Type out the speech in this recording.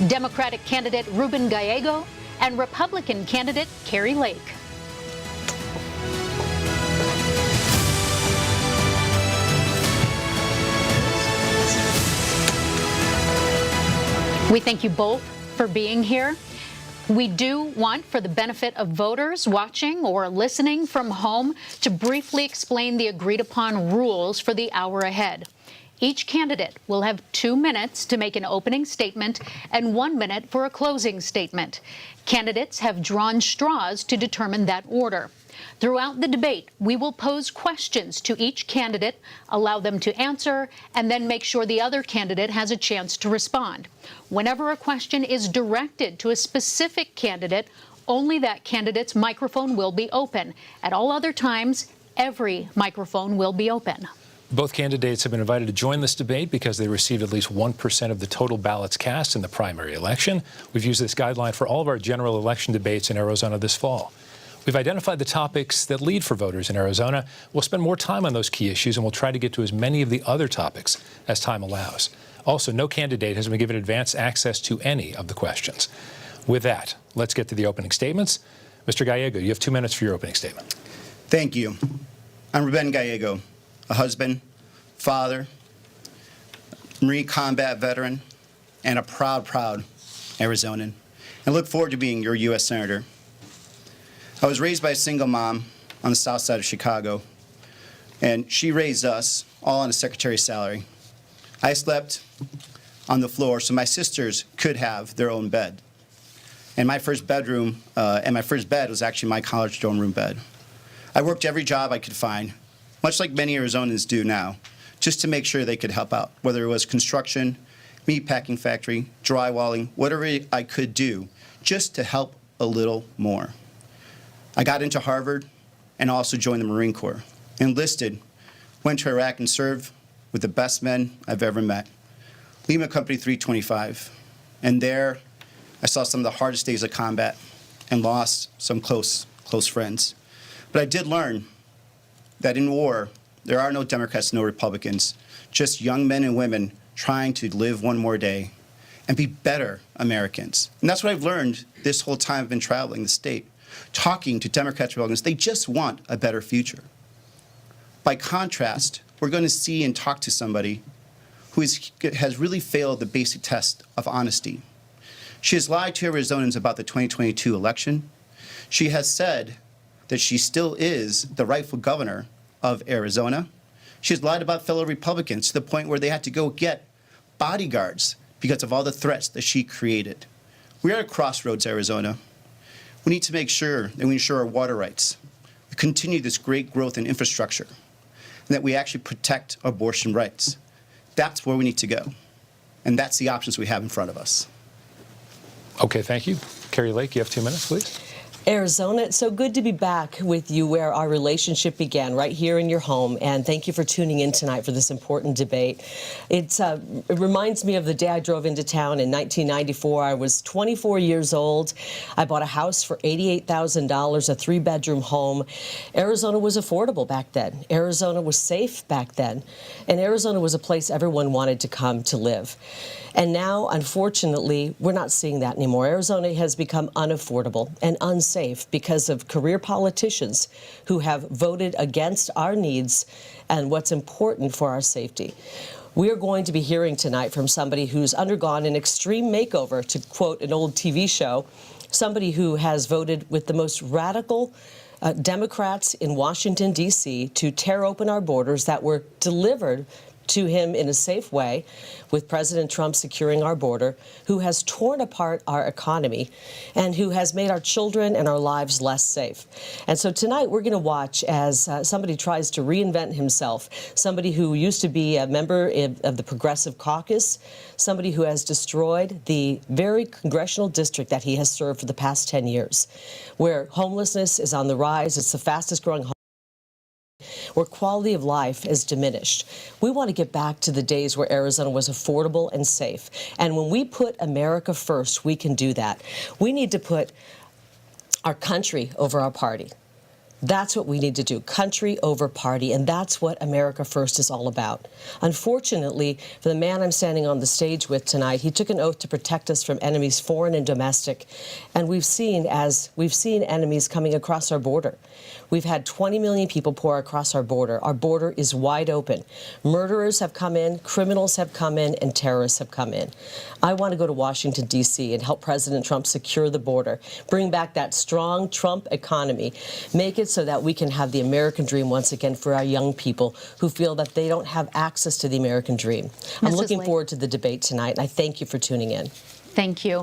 Democratic candidate Ruben Gallego, and Republican candidate Kari Lake. We thank you both for being here. We do want, for the benefit of voters watching or listening from home, to briefly explain the agreed-upon rules for the hour ahead. Each candidate will have 2 minutes to make an opening statement and 1 minute for a closing statement. Candidates have drawn straws to determine that order. Throughout the debate, we will pose questions to each candidate, allow them to answer, and then make sure the other candidate has a chance to respond. Whenever a question is directed to a specific candidate, only that candidate's microphone will be open. At all other times, every microphone will be open. Both candidates have been invited to join this debate because they received at least 1% of the total ballots cast in the primary election. We've used this guideline for all of our general election debates in Arizona this fall. We've identified the topics that lead for voters in Arizona. We'll spend more time on those key issues, and we'll try to get to as many of the other topics as time allows. Also, no candidate has been given advance access to any of the questions. With that, let's get to the opening statements. Mr. Gallego, you have 2 minutes for your opening statement. Thank you. I'm Ruben Gallego, a husband, father, Marine combat veteran, and a proud Arizonan. I look forward to being your U.S. Senator. I was raised by a single mom on the south side of Chicago, and she raised us all on a secretary's salary. I slept on the floor so my sisters could have their own bed. And my first bedroom and my first bed was actually my college dorm room bed. I worked every job I could find, much like many Arizonans do now, just to make sure they could help out, whether it was construction, meat packing factory, drywalling, whatever I could do, just to help a little more. I got into Harvard and also joined the Marine Corps. Enlisted, went to Iraq and served with the best men I've ever met. Lima Company 325. And there, I saw some of the hardest days of combat and lost some close friends. But I did learn that in war, there are no Democrats, no Republicans, just young men and women trying to live one more day and be better Americans. And that's what I've learned this whole time I've been traveling the state, talking to Democrats, Republicans. They just want a better future. By contrast, we're going to see and talk to somebody who has really failed the basic test of honesty. She has lied to Arizonans about the 2022 election. She has said that she still is the rightful governor of Arizona. She has lied about fellow Republicans to the point where they had to go get bodyguards because of all the threats that she created. We are at a crossroads, Arizona. We need to make sure that we ensure our water rights, we continue this great growth in infrastructure, and that we actually protect abortion rights. That's where we need to go. And that's the options we have in front of us. Okay, thank you. Kari Lake, you have 2 minutes, please. Arizona, it's so good to be back with you where our relationship began, right here in your home. And thank you for tuning in tonight for this important debate. It reminds me of the day I drove into town in 1994. I was 24 years old. I bought a house for $88,000, a 3-bedroom home. Arizona was affordable back then. Arizona was safe back then. And Arizona was a place everyone wanted to come to live. And now, unfortunately, we're not seeing that anymore. Arizona has become unaffordable and unsafe because of career politicians who have voted against our needs and what's important for our safety. We are going to be hearing tonight from somebody who's undergone an extreme makeover, to quote an old TV show, somebody who has voted with the most radical Democrats in Washington, D.C. to tear open our borders that were delivered to him in a safe way, with President Trump securing our border, who has torn apart our economy and who has made our children and our lives less safe. And so tonight we're going to watch as somebody tries to reinvent himself, somebody who used to be a member of the Progressive Caucus, somebody who has destroyed the very congressional district that he has served for the past 10 years, where homelessness is on the rise. It's the fastest growing where quality of life is diminished. We want to get back to the days where Arizona was affordable and safe. And when we put America first, we can do that. We need to put our country over our party. That's what we need to do, country over party, and that's what America First is all about. Unfortunately, for the man I'm standing on the stage with tonight, he took an oath to protect us from enemies foreign and domestic, and we've seen enemies coming across our border. We've had 20 million people pour across our border. Our border is wide open. Murderers have come in, criminals have come in, and terrorists have come in. I want to go to Washington, D.C. and help President Trump secure the border, bring back that strong Trump economy, make it so that we can have the American dream once again for our young people who feel that they don't have access to the American dream. I'm looking forward to the debate tonight, and I thank you for tuning in. Thank you.